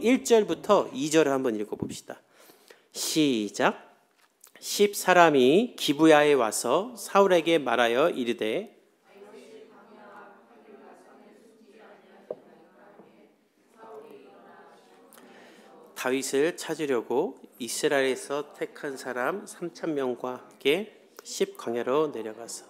우리 1절부터 2절을 한번 읽어봅시다. 시작. 10사람이 기브야에 와서 사울에게 말하여 이르되 다윗을 찾으려고 이스라엘에서 택한 사람 3,000명과 함께 10광야로 내려가서,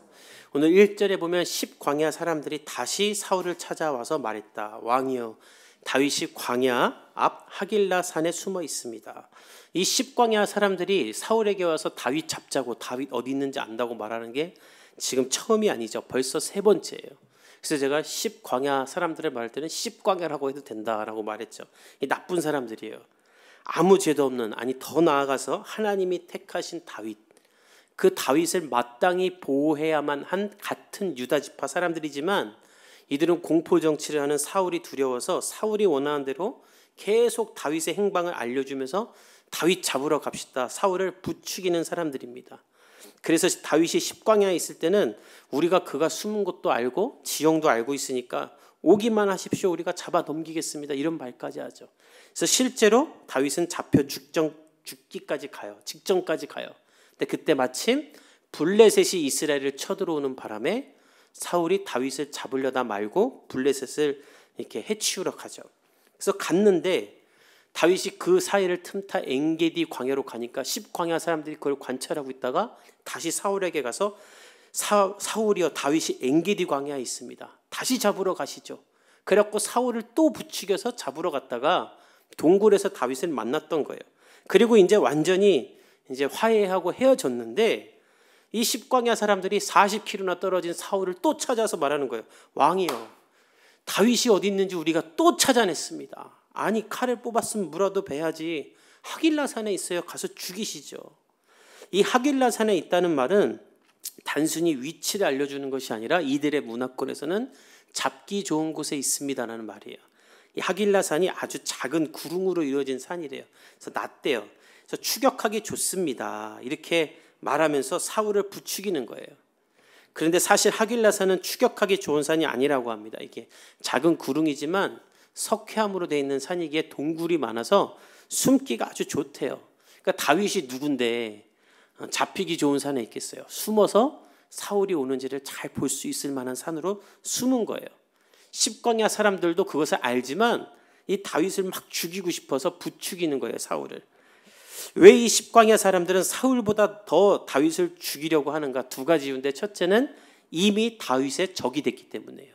오늘 1절에 보면 10광야 사람들이 다시 사울을 찾아와서 말했다. 왕이여, 다윗이 광야 앞 하길라 산에 숨어 있습니다. 이 10광야 사람들이 사울에게 와서 다윗 잡자고, 다윗 어디 있는지 안다고 말하는 게 지금 처음이 아니죠. 벌써 세 번째예요. 그래서 제가 10광야 사람들을 말할 때는 10광야라고 해도 된다라고 말했죠. 이 나쁜 사람들이에요. 아무 죄도 없는, 아니 더 나아가서 하나님이 택하신 다윗, 그 다윗을 마땅히 보호해야만 한 같은 유다 지파 사람들이지만, 이들은 공포 정치를 하는 사울이 두려워서 사울이 원하는 대로 계속 다윗의 행방을 알려주면서 다윗 잡으러 갑시다, 사울을 부추기는 사람들입니다. 그래서 다윗이 10광야에 있을 때는 우리가 그가 숨은 곳도 알고 지형도 알고 있으니까 오기만 하십시오, 우리가 잡아 넘기겠습니다, 이런 말까지 하죠. 그래서 실제로 다윗은 잡혀 죽기까지 가요. 직전까지 가요. 근데 그때 마침 블레셋이 이스라엘을 쳐들어오는 바람에 사울이 다윗을 잡으려다 말고 블레셋을 이렇게 해치우러 가죠. 그래서 갔는데 다윗이 그 사이를 틈타 엔게디 광야로 가니까 10광야 사람들이 그걸 관찰하고 있다가 다시 사울에게 가서 사울이여, 다윗이 엔게디 광야에 있습니다, 다시 잡으러 가시죠. 그래갖고 사울을 또 부추겨서 잡으러 갔다가 동굴에서 다윗을 만났던 거예요. 그리고 이제 완전히 이제 화해하고 헤어졌는데 이 10광야 사람들이 40km나 떨어진 사울을 또 찾아서 말하는 거예요. 왕이여, 다윗이 어디 있는지 우리가 또 찾아냈습니다. 아니 칼을 뽑았으면 물어도 베야지, 하길라 산에 있어요, 가서 죽이시죠. 이 하길라 산에 있다는 말은 단순히 위치를 알려주는 것이 아니라 이들의 문화권에서는 잡기 좋은 곳에 있습니다라는 말이에요. 이 하길라 산이 아주 작은 구릉으로 이루어진 산이래요. 그래서 낮대요. 그래서 추격하기 좋습니다, 이렇게 말하면서 사울을 부추기는 거예요. 그런데 사실 하길라 산은 추격하기 좋은 산이 아니라고 합니다. 이게 작은 구릉이지만 석회암으로 되어 있는 산이기에 동굴이 많아서 숨기가 아주 좋대요. 그러니까 다윗이 누군데 잡히기 좋은 산에 있겠어요. 숨어서 사울이 오는지를 잘 볼 수 있을 만한 산으로 숨은 거예요. 10광야 사람들도 그것을 알지만 이 다윗을 막 죽이고 싶어서 부추기는 거예요, 사울을. 왜 이 10광야 사람들은 사울보다 더 다윗을 죽이려고 하는가? 두 가지 이유인데, 첫째는 이미 다윗의 적이 됐기 때문이에요.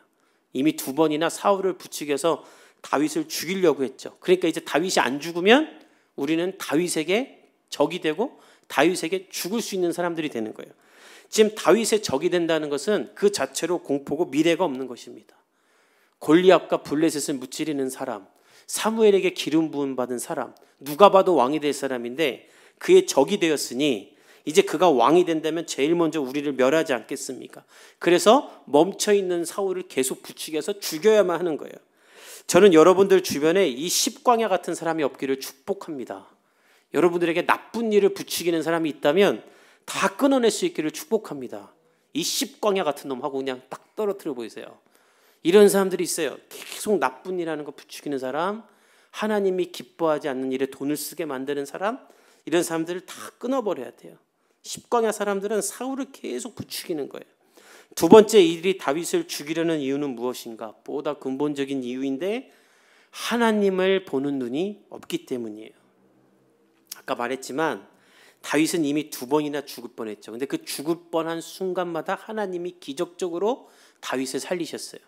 이미 두 번이나 사울을 부추겨서 다윗을 죽이려고 했죠. 그러니까 이제 다윗이 안 죽으면 우리는 다윗에게 적이 되고 다윗에게 죽을 수 있는 사람들이 되는 거예요. 지금 다윗의 적이 된다는 것은 그 자체로 공포고 미래가 없는 것입니다. 골리앗과 블레셋을 무찌르는 사람, 사무엘에게 기름 부음 받은 사람, 누가 봐도 왕이 될 사람인데 그의 적이 되었으니 이제 그가 왕이 된다면 제일 먼저 우리를 멸하지 않겠습니까? 그래서 멈춰있는 사울을 계속 부추겨서 죽여야만 하는 거예요. 저는 여러분들 주변에 이 10광야 같은 사람이 없기를 축복합니다. 여러분들에게 나쁜 일을 부추기는 사람이 있다면 다 끊어낼 수 있기를 축복합니다. 이 10광야 같은 놈하고 그냥 딱 떨어뜨려 보이세요. 이런 사람들이 있어요. 계속 나쁜 일 하는 거 부추기는 사람, 하나님이 기뻐하지 않는 일에 돈을 쓰게 만드는 사람, 이런 사람들을 다 끊어버려야 돼요. 10광야 사람들은 사울을 계속 부추기는 거예요. 두 번째, 이들이 다윗을 죽이려는 이유는 무엇인가? 보다 근본적인 이유인데 하나님을 보는 눈이 없기 때문이에요. 아까 말했지만 다윗은 이미 두 번이나 죽을 뻔했죠. 근데 그 죽을 뻔한 순간마다 하나님이 기적적으로 다윗을 살리셨어요.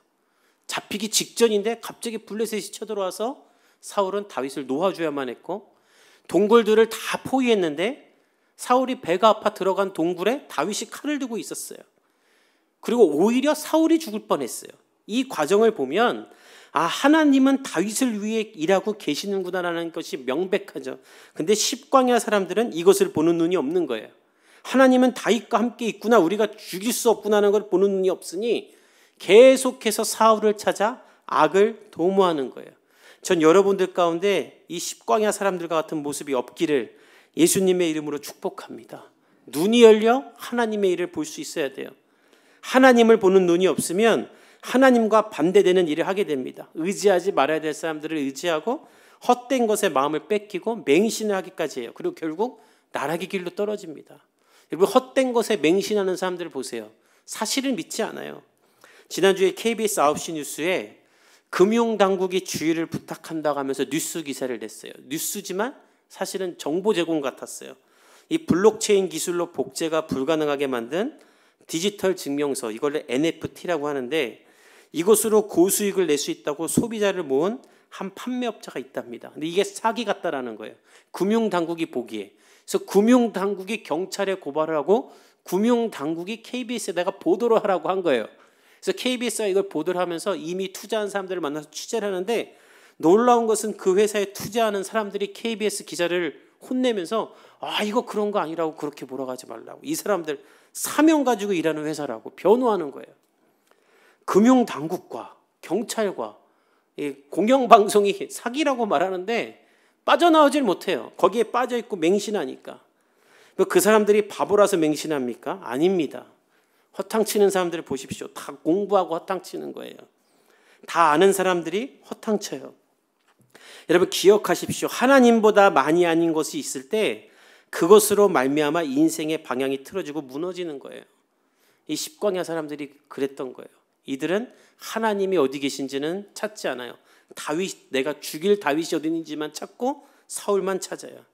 잡히기 직전인데 갑자기 블레셋이 쳐들어와서 사울은 다윗을 놓아줘야만 했고, 동굴들을 다 포위했는데 사울이 배가 아파 들어간 동굴에 다윗이 칼을 들고 있었어요. 그리고 오히려 사울이 죽을 뻔했어요. 이 과정을 보면 하나님은 다윗을 위해 일하고 계시는구나라는 것이 명백하죠. 근데 10광야 사람들은 이것을 보는 눈이 없는 거예요. 하나님은 다윗과 함께 있구나, 우리가 죽일 수 없구나라는 걸 보는 눈이 없으니 계속해서 사울을 찾아 악을 도모하는 거예요. 전 여러분들 가운데 이 10광야 사람들과 같은 모습이 없기를 예수님의 이름으로 축복합니다. 눈이 열려 하나님의 일을 볼 수 있어야 돼요. 하나님을 보는 눈이 없으면 하나님과 반대되는 일을 하게 됩니다. 의지하지 말아야 될 사람들을 의지하고 헛된 것에 마음을 뺏기고 맹신을 하기까지 해요. 그리고 결국 나락의 길로 떨어집니다. 여러분, 헛된 것에 맹신하는 사람들을 보세요. 사실을 믿지 않아요. 지난주에 KBS 9시 뉴스에 금융당국이 주의를 부탁한다고 하면서 뉴스 기사를 냈어요. 뉴스지만 사실은 정보 제공 같았어요. 이 블록체인 기술로 복제가 불가능하게 만든 디지털 증명서, 이걸 NFT라고 하는데, 이것으로 고수익을 낼 수 있다고 소비자를 모은 한 판매업자가 있답니다. 근데 이게 사기 같다라는 거예요. 금융당국이 보기에. 그래서 금융당국이 경찰에 고발을 하고 금융당국이 KBS에다가 보도를 하라고 한 거예요. 그래서 KBS가 이걸 보도를 하면서 이미 투자한 사람들을 만나서 취재를 하는데, 놀라운 것은 그 회사에 투자하는 사람들이 KBS 기자를 혼내면서 이거 그런 거 아니라고, 그렇게 몰아가지 말라고, 이 사람들 사명 가지고 일하는 회사라고 변호하는 거예요. 금융당국과 경찰과 공영방송이 사기라고 말하는데 빠져나오질 못해요. 거기에 빠져있고 맹신하니까. 그 사람들이 바보라서 맹신합니까? 아닙니다. 허탕치는 사람들을 보십시오. 다 공부하고 허탕치는 거예요. 다 아는 사람들이 허탕쳐요. 여러분, 기억하십시오. 하나님보다 많이 아닌 것이 있을 때 그것으로 말미암아 인생의 방향이 틀어지고 무너지는 거예요. 이 십광야 사람들이 그랬던 거예요. 이들은 하나님이 어디 계신지는 찾지 않아요. 내가 죽일 다윗이 어디 있는지만 찾고 사울만 찾아요.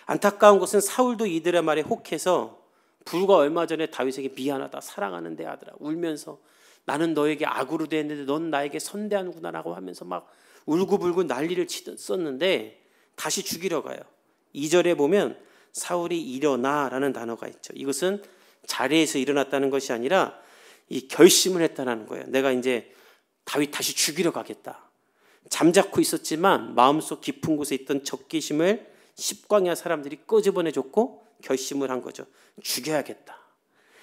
안타까운 것은 사울도 이들의 말에 혹해서 불과 얼마 전에 다윗에게 미안하다, 사랑하는데 아들아, 울면서 나는 너에게 악으로 대했는데 넌 나에게 선대하는구나라고 하면서 막 울고불고 난리를 썼는데 다시 죽이러 가요. 2절에 보면 사울이 일어나라는 단어가 있죠. 이것은 자리에서 일어났다는 것이 아니라 이 결심을 했다는 거예요. 내가 이제 다윗 다시 죽이러 가겠다. 잠자코 있었지만 마음속 깊은 곳에 있던 적개심을 십광야 사람들이 끄집어내줬고 결심을 한 거죠. 죽여야겠다.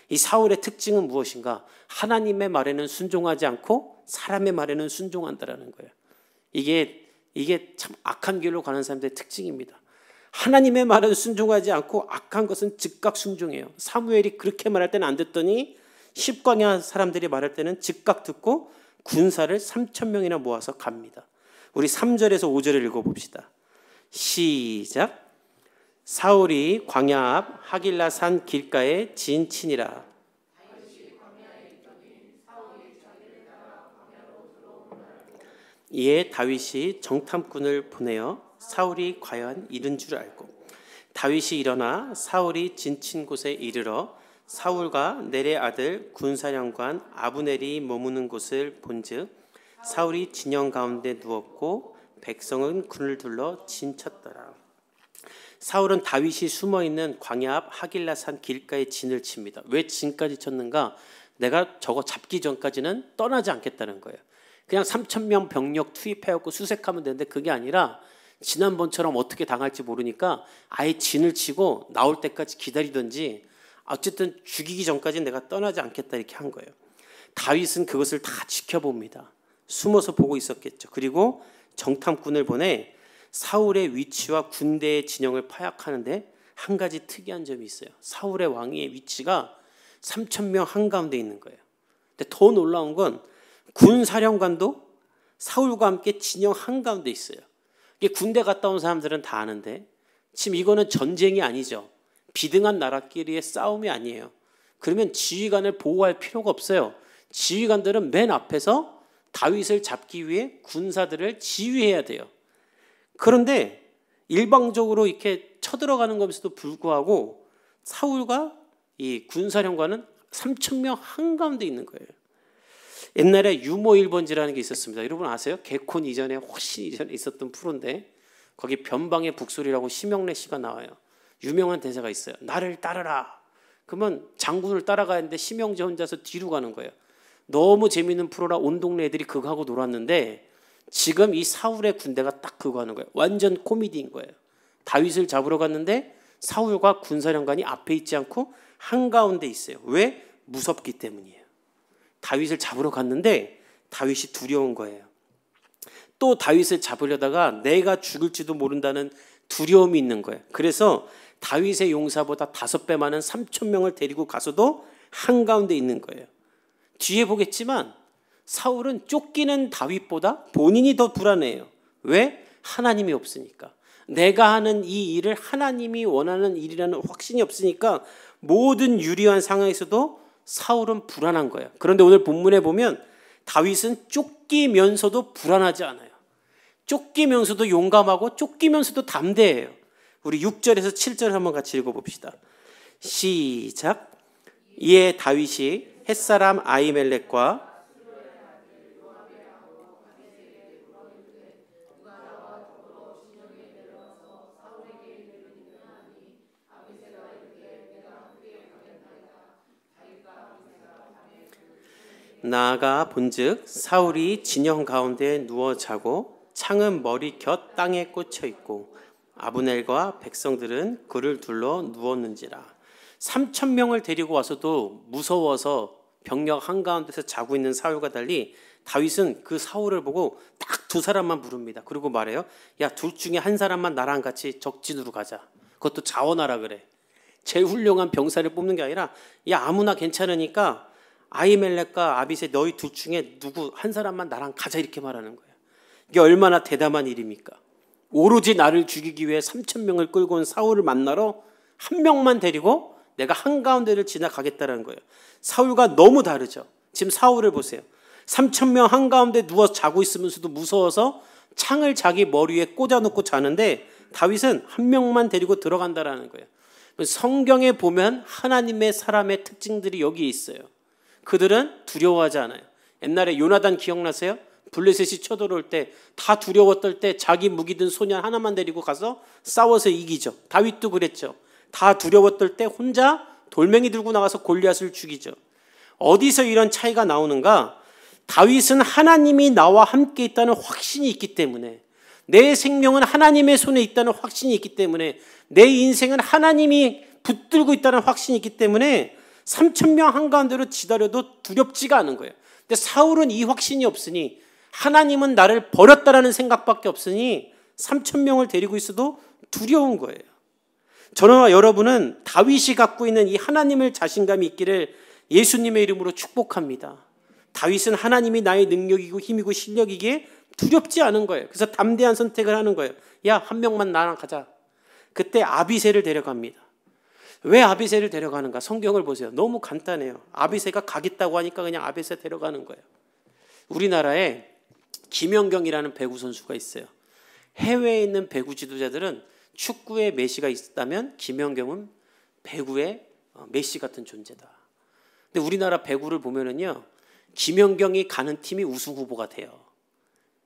이 사울의 특징은 무엇인가? 하나님의 말에는 순종하지 않고 사람의 말에는 순종한다라는 거예요. 이게 참 악한 길로 가는 사람들의 특징입니다. 하나님의 말은 순종하지 않고 악한 것은 즉각 순종해요. 사무엘이 그렇게 말할 때는 안 듣더니 십광야 사람들이 말할 때는 즉각 듣고 군사를 3,000명이나 모아서 갑니다. 우리 3절에서 5절을 읽어봅시다. 시작. 사울이 광야 앞 하길라 산 길가에 진친이라. 이에 다윗이 정탐꾼을 보내어 사울이 과연 이른 줄 알고 다윗이 일어나 사울이 진친 곳에 이르러 사울과 넬의 아들 군사령관 아브넬이 머무는 곳을 본즉 사울이 진영 가운데 누웠고 백성은 그를 둘러 진쳤더라. 사울은 다윗이 숨어있는 광야 앞 하길라 산 길가에 진을 칩니다. 왜 진까지 쳤는가? 내가 저거 잡기 전까지는 떠나지 않겠다는 거예요. 그냥 3,000명 병력 투입해갖고 수색하면 되는데 그게 아니라 지난번처럼 어떻게 당할지 모르니까 아예 진을 치고 나올 때까지 기다리든지 어쨌든 죽이기 전까지는 내가 떠나지 않겠다 이렇게 한 거예요. 다윗은 그것을 다 지켜봅니다. 숨어서 보고 있었겠죠. 그리고 정탐꾼을 보내 사울의 위치와 군대의 진영을 파악하는데 한 가지 특이한 점이 있어요. 사울의 왕위의 위치가 3,000명 한가운데 있는 거예요. 근데 더 놀라운 건 군사령관도 사울과 함께 진영 한가운데 있어요. 이게 군대 갔다 온 사람들은 다 아는데 지금 이거는 전쟁이 아니죠. 비등한 나라끼리의 싸움이 아니에요. 그러면 지휘관을 보호할 필요가 없어요. 지휘관들은 맨 앞에서 다윗을 잡기 위해 군사들을 지휘해야 돼요. 그런데 일방적으로 이렇게 쳐들어가는 것에도 불구하고 사울과 이 군사령관은 3,000명 한가운데 있는 거예요. 옛날에 유머 1번지라는 게 있었습니다. 여러분 아세요? 개콘 이전에 훨씬 이전에 있었던 프로인데 거기 변방의 북소리라고 심영래 씨가 나와요. 유명한 대사가 있어요. 나를 따르라. 그러면 장군을 따라가야 하는데 심영재 혼자서 뒤로 가는 거예요. 너무 재미있는 프로라 온 동네 애들이 그거 하고 놀았는데 지금 이 사울의 군대가 딱 그거 하는 거예요. 완전 코미디인 거예요. 다윗을 잡으러 갔는데 사울과 군사령관이 앞에 있지 않고 한가운데 있어요. 왜? 무섭기 때문이에요. 다윗을 잡으러 갔는데 다윗이 두려운 거예요. 또 다윗을 잡으려다가 내가 죽을지도 모른다는 두려움이 있는 거예요. 그래서 다윗의 용사보다 5배 많은 3,000명을 데리고 가서도 한가운데 있는 거예요. 뒤에 보겠지만 사울은 쫓기는 다윗보다 본인이 더 불안해요. 왜? 하나님이 없으니까. 내가 하는 이 일을 하나님이 원하는 일이라는 확신이 없으니까 모든 유리한 상황에서도 사울은 불안한 거예요. 그런데 오늘 본문에 보면 다윗은 쫓기면서도 불안하지 않아요. 쫓기면서도 용감하고 쫓기면서도 담대해요. 우리 6절에서 7절 한번 같이 읽어봅시다. 시작. 이에 다윗이 햇사람 아히멜렉과 나아가 본즉 사울이 진영 가운데 누워 자고 창은 머리 곁 땅에 꽂혀 있고 아브넬과 백성들은 그를 둘러 누웠는지라. 3,000명을 데리고 와서도 무서워서 병력 한가운데서 자고 있는 사울과 달리 다윗은 그 사울을 보고 딱 두 사람만 부릅니다. 그리고 말해요. 야, 둘 중에 한 사람만 나랑 같이 적진으로 가자. 그것도 자원하라 그래. 제일 훌륭한 병사를 뽑는 게 아니라 야, 아무나 괜찮으니까 아히멜렉과 아비새 너희 둘 중에 누구 한 사람만 나랑 가자 이렇게 말하는 거예요. 이게 얼마나 대담한 일입니까? 오로지 나를 죽이기 위해 3,000명을 끌고 온 사울을 만나러 한 명만 데리고 내가 한가운데를 지나가겠다는 거예요. 사울과 너무 다르죠. 지금 사울을 보세요. 3,000명 한가운데 누워 자고 있으면서도 무서워서 창을 자기 머리 위에 꽂아놓고 자는데 다윗은 한 명만 데리고 들어간다라는 거예요. 성경에 보면 하나님의 사람의 특징들이 여기 있어요. 그들은 두려워하지 않아요. 옛날에 요나단 기억나세요? 블레셋이 쳐들어올 때 다 두려웠을 때 자기 무기 든 소년 하나만 데리고 가서 싸워서 이기죠. 다윗도 그랬죠. 다 두려웠을 때 혼자 돌멩이 들고 나가서 골리앗을 죽이죠. 어디서 이런 차이가 나오는가? 다윗은 하나님이 나와 함께 있다는 확신이 있기 때문에, 내 생명은 하나님의 손에 있다는 확신이 있기 때문에, 내 인생은 하나님이 붙들고 있다는 확신이 있기 때문에 3,000명 한가운데로 지다려도 두렵지가 않은 거예요. 근데 사울은 이 확신이 없으니, 하나님은 나를 버렸다라는 생각밖에 없으니 3,000명을 데리고 있어도 두려운 거예요. 저와 여러분은 다윗이 갖고 있는 이 하나님을 자신감이 있기를 예수님의 이름으로 축복합니다. 다윗은 하나님이 나의 능력이고 힘이고 실력이기에 두렵지 않은 거예요. 그래서 담대한 선택을 하는 거예요. 야, 한 명만 나랑 가자. 그때 아비새를 데려갑니다. 왜 아비새를 데려가는가? 성경을 보세요. 너무 간단해요. 아비새가 가겠다고 하니까 그냥 아비새 데려가는 거예요. 우리나라에 김연경이라는 배구 선수가 있어요. 해외에 있는 배구 지도자들은 축구에 메시가 있다면 김연경은 배구에 메시 같은 존재다. 근데 우리나라 배구를 보면은요, 김연경이 가는 팀이 우승 후보가 돼요.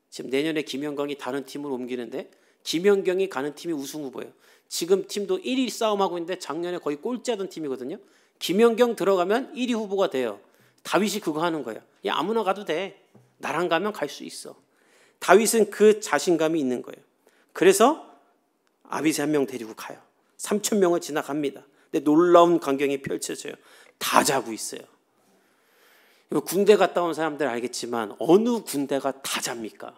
지금 내년에 김연경이 다른 팀으로 옮기는데 김연경이 가는 팀이 우승 후보예요. 지금 팀도 1위 싸움하고 있는데 작년에 거의 꼴찌하던 팀이거든요. 김연경 들어가면 1위 후보가 돼요. 다윗이 그거 하는 거예요. 야, 아무나 가도 돼. 나랑 가면 갈 수 있어. 다윗은 그 자신감이 있는 거예요. 그래서 아비새 한 명 데리고 가요. 3,000명을 지나갑니다. 근데 놀라운 광경이 펼쳐져요. 다 자고 있어요. 군대 갔다 온 사람들 알겠지만 어느 군대가 다 잡니까?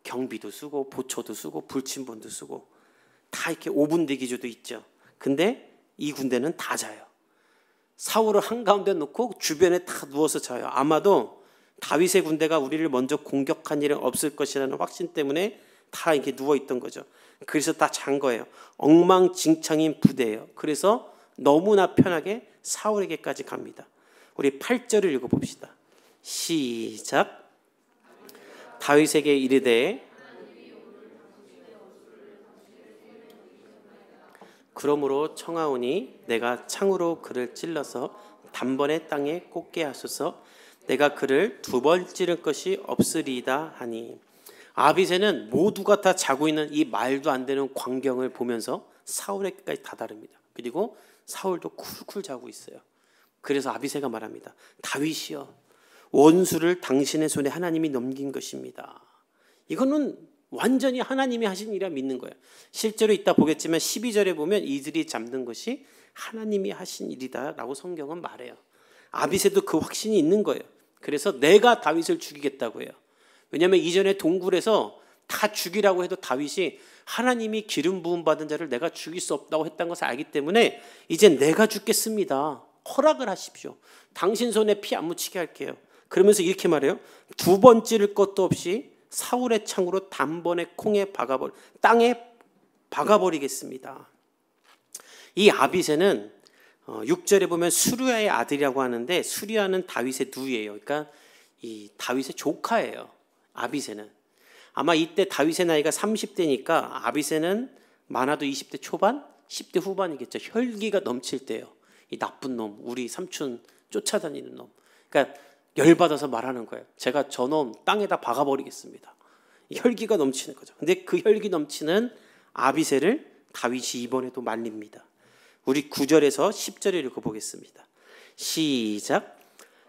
경비도 쓰고 보초도 쓰고 불침번도 쓰고 다 이렇게 5분 대기조도 있죠. 근데 이 군대는 다 자요. 사울을 한가운데 놓고 주변에 다 누워서 자요. 아마도 다윗의 군대가 우리를 먼저 공격한 일은 없을 것이라는 확신 때문에 다 이렇게 누워있던 거죠. 그래서 다 잔 거예요. 엉망진창인 부대예요. 그래서 너무나 편하게 사울에게까지 갑니다. 우리 8절을 읽어봅시다. 시작. 다윗에게 이르되 그러므로 청하오니 내가 창으로 그를 찔러서 단번에 땅에 꽂게 하소서. 내가 그를 두 번 찌를 것이 없으리이다 하니. 아비새는 모두가 다 자고 있는 이 말도 안 되는 광경을 보면서 사울에게까지 다다릅니다. 그리고 사울도 쿨쿨 자고 있어요. 그래서 아비새가 말합니다. 다윗이여, 원수를 당신의 손에 하나님이 넘긴 것입니다. 이거는 완전히 하나님이 하신 일이라 믿는 거예요. 실제로 이따 보겠지만 12절에 보면 이들이 잡는 것이 하나님이 하신 일이다라고 성경은 말해요. 아비새도 그 확신이 있는 거예요. 그래서 내가 다윗을 죽이겠다고 해요. 왜냐하면 이전에 동굴에서 다 죽이라고 해도 다윗이 하나님이 기름 부음 받은 자를 내가 죽일 수 없다고 했다는 것을 알기 때문에 이제 내가 죽겠습니다. 허락을 하십시오. 당신 손에 피 안 묻히게 할게요. 그러면서 이렇게 말해요. 두 번 찌를 것도 없이 사울의 창으로 단번에 땅에 박아버리겠습니다. 이 아비새는 6절에 보면 수리아의 아들이라고 하는데, 수리아는 다윗의 누이예요. 그러니까 이 다윗의 조카예요. 아비새는. 아마 이때 다윗의 나이가 30대니까 아비새는 많아도 20대 초반, 10대 후반이겠죠. 혈기가 넘칠 때요. 이 나쁜 놈, 우리 삼촌 쫓아다니는 놈. 그러니까 열받아서 말하는 거예요. 제가 저놈 땅에다 박아버리겠습니다. 혈기가 넘치는 거죠. 근데 그 혈기 넘치는 아비새를 다윗이 이번에도 말립니다. 우리 9절에서 10절을 읽어보겠습니다. 시작.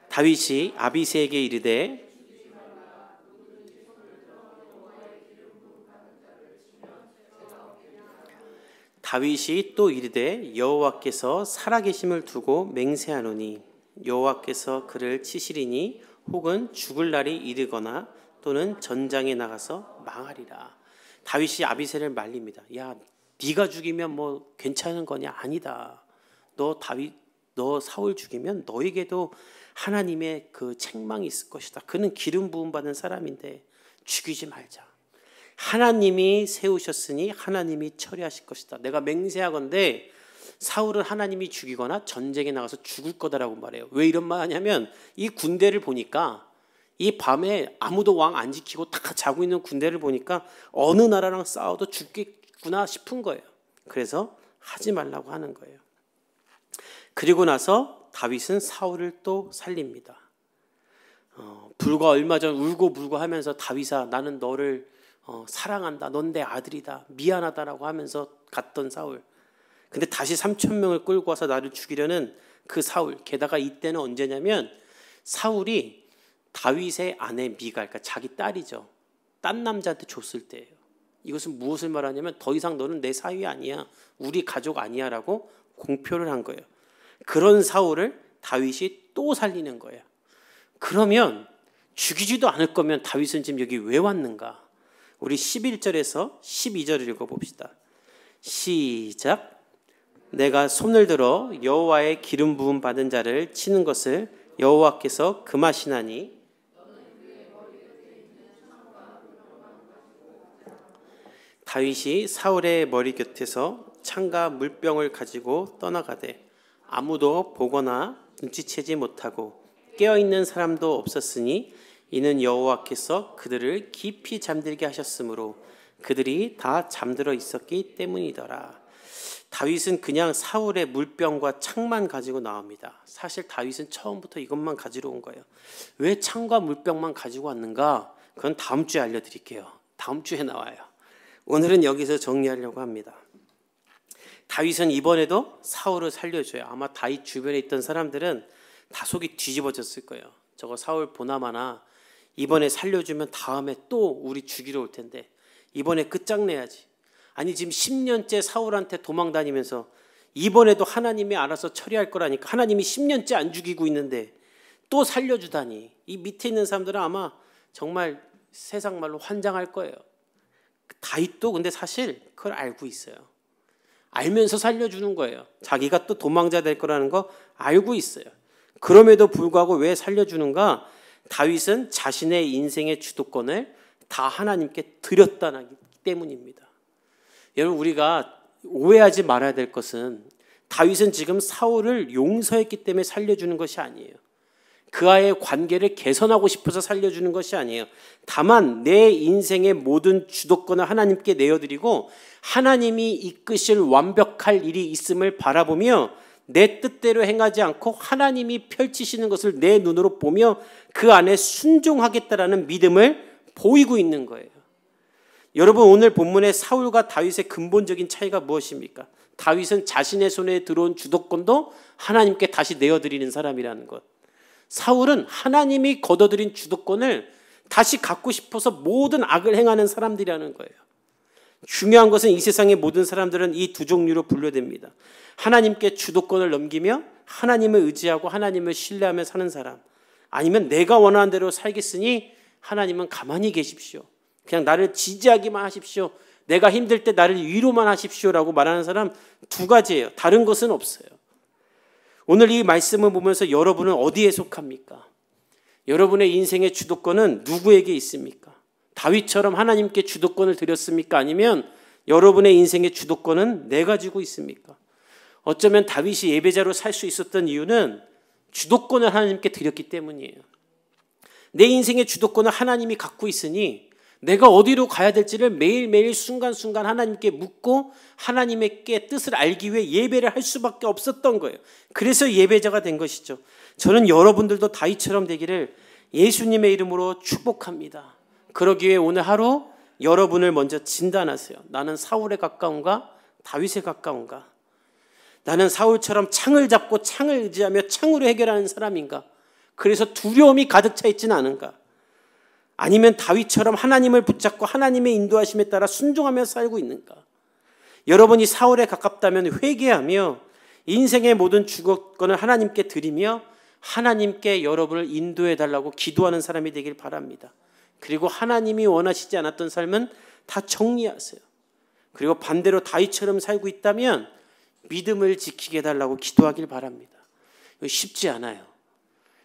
다윗이 아비새에게 이르되 다윗이 또 이르되 여호와께서 살아계심을 두고 맹세하노니 여호와께서 그를 치시리니 혹은 죽을 날이 이르거나 또는 전장에 나가서 망하리라. 다윗이 아비새를 말립니다. 야, 네가 죽이면 뭐 괜찮은 거냐? 아니다. 너 사울 죽이면 너에게도 하나님의 그 책망이 있을 것이다. 그는 기름 부음 받은 사람인데 죽이지 말자. 하나님이 세우셨으니 하나님이 처리하실 것이다. 내가 맹세하건대 사울은 하나님이 죽이거나 전쟁에 나가서 죽을 거다라고 말해요. 왜 이런 말 하냐면 이 군대를 보니까 이 밤에 아무도 왕 안 지키고 다 자고 있는 군대를 보니까 어느 나라랑 싸워도 죽겠구나 싶은 거예요. 그래서 하지 말라고 하는 거예요. 그리고 나서 다윗은 사울을 또 살립니다. 불과 얼마 전 울고불고 하면서 다윗아 나는 너를 사랑한다. 넌 내 아들이다. 미안하다라고 하면서 갔던 사울. 근데 다시 3,000명을 끌고 와서 나를 죽이려는 그 사울. 게다가 이때는 언제냐면 사울이 다윗의 아내 미갈, 그러니까 자기 딸이죠. 딴 남자한테 줬을 때예요. 이것은 무엇을 말하냐면 더 이상 너는 내 사위 아니야. 우리 가족 아니야 라고 공표를 한 거예요. 그런 사울을 다윗이 또 살리는 거예요. 그러면 죽이지도 않을 거면 다윗은 지금 여기 왜 왔는가? 우리 11절에서 12절을 읽어봅시다. 시작. 내가 손을 들어 여호와의 기름 부음 받은 자를 치는 것을 여호와께서 금하시나니 다윗이 사울의 머리 곁에서 창과 물병을 가지고 떠나가되 아무도 보거나 눈치채지 못하고 깨어있는 사람도 없었으니 이는 여호와께서 그들을 깊이 잠들게 하셨으므로 그들이 다 잠들어 있었기 때문이더라. 다윗은 그냥 사울의 물병과 창만 가지고 나옵니다. 사실 다윗은 처음부터 이것만 가지러 온 거예요. 왜 창과 물병만 가지고 왔는가? 그건 다음 주에 알려드릴게요. 다음 주에 나와요. 오늘은 여기서 정리하려고 합니다. 다윗은 이번에도 사울을 살려줘요. 아마 다윗 주변에 있던 사람들은 다 속이 뒤집어졌을 거예요. 저거 사울 보나마나 이번에 살려주면 다음에 또 우리 죽이러 올 텐데 이번에 끝장내야지. 아니 지금 10년째 사울한테 도망다니면서 이번에도 하나님이 알아서 처리할 거라니까 하나님이 10년째 안 죽이고 있는데 또 살려주다니. 이 밑에 있는 사람들은 아마 정말 세상 말로 환장할 거예요. 다윗도 근데 사실 그걸 알고 있어요. 알면서 살려주는 거예요. 자기가 또 도망자 될 거라는 거 알고 있어요. 그럼에도 불구하고 왜 살려주는가? 다윗은 자신의 인생의 주도권을 다 하나님께 드렸다기 때문입니다. 여러분 우리가 오해하지 말아야 될 것은 다윗은 지금 사울을 용서했기 때문에 살려주는 것이 아니에요. 그와의 관계를 개선하고 싶어서 살려주는 것이 아니에요. 다만 내 인생의 모든 주도권을 하나님께 내어드리고 하나님이 이끄실 완벽할 일이 있음을 바라보며 내 뜻대로 행하지 않고 하나님이 펼치시는 것을 내 눈으로 보며 그 안에 순종하겠다라는 믿음을 보이고 있는 거예요. 여러분 오늘 본문의 사울과 다윗의 근본적인 차이가 무엇입니까? 다윗은 자신의 손에 들어온 주도권도 하나님께 다시 내어드리는 사람이라는 것. 사울은 하나님이 거둬들인 주도권을 다시 갖고 싶어서 모든 악을 행하는 사람들이라는 거예요. 중요한 것은 이 세상의 모든 사람들은 이 두 종류로 분류됩니다. 하나님께 주도권을 넘기며 하나님을 의지하고 하나님을 신뢰하며 사는 사람, 아니면 내가 원하는 대로 살겠으니 하나님은 가만히 계십시오. 그냥 나를 지지하기만 하십시오. 내가 힘들 때 나를 위로만 하십시오라고 말하는 사람 두 가지예요. 다른 것은 없어요. 오늘 이 말씀을 보면서 여러분은 어디에 속합니까? 여러분의 인생의 주도권은 누구에게 있습니까? 다윗처럼 하나님께 주도권을 드렸습니까? 아니면 여러분의 인생의 주도권은 내가 가지고 있습니까? 어쩌면 다윗이 예배자로 살 수 있었던 이유는 주도권을 하나님께 드렸기 때문이에요. 내 인생의 주도권을 하나님이 갖고 있으니 내가 어디로 가야 될지를 매일매일 순간순간 하나님께 묻고 하나님께 뜻을 알기 위해 예배를 할 수밖에 없었던 거예요. 그래서 예배자가 된 것이죠. 저는 여러분들도 다윗처럼 되기를 예수님의 이름으로 축복합니다. 그러기 위해 오늘 하루 여러분을 먼저 진단하세요. 나는 사울에 가까운가? 다윗에 가까운가? 나는 사울처럼 창을 잡고 창을 의지하며 창으로 해결하는 사람인가? 그래서 두려움이 가득 차 있지는 않은가? 아니면 다윗처럼 하나님을 붙잡고 하나님의 인도하심에 따라 순종하며 살고 있는가? 여러분이 사울에 가깝다면 회개하며 인생의 모든 주권을 하나님께 드리며 하나님께 여러분을 인도해 달라고 기도하는 사람이 되길 바랍니다. 그리고 하나님이 원하시지 않았던 삶은 다 정리하세요. 그리고 반대로 다윗처럼 살고 있다면 믿음을 지키게 해달라고 기도하길 바랍니다. 이거 쉽지 않아요.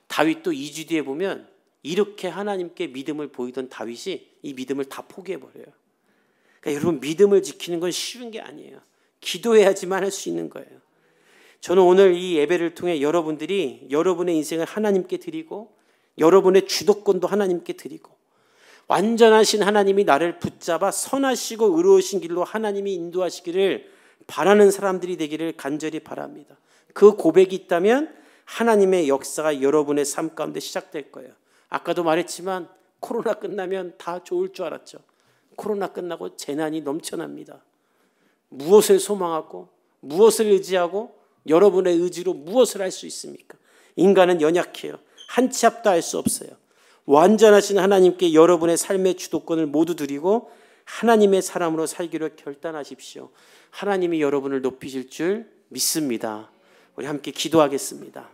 다윗도 2주 뒤에 보면 이렇게 하나님께 믿음을 보이던 다윗이 이 믿음을 다 포기해버려요. 그러니까 여러분, 믿음을 지키는 건 쉬운 게 아니에요. 기도해야지만 할 수 있는 거예요. 저는 오늘 이 예배를 통해 여러분들이 여러분의 인생을 하나님께 드리고 여러분의 주도권도 하나님께 드리고 완전하신 하나님이 나를 붙잡아 선하시고 의로우신 길로 하나님이 인도하시기를 바라는 사람들이 되기를 간절히 바랍니다. 그 고백이 있다면 하나님의 역사가 여러분의 삶 가운데 시작될 거예요. 아까도 말했지만 코로나 끝나면 다 좋을 줄 알았죠. 코로나 끝나고 재난이 넘쳐납니다. 무엇을 소망하고 무엇을 의지하고 여러분의 의지로 무엇을 할 수 있습니까? 인간은 연약해요. 한 치 앞도 할 수 없어요. 완전하신 하나님께 여러분의 삶의 주도권을 모두 드리고 하나님의 사람으로 살기로 결단하십시오. 하나님이 여러분을 높이실 줄 믿습니다. 우리 함께 기도하겠습니다.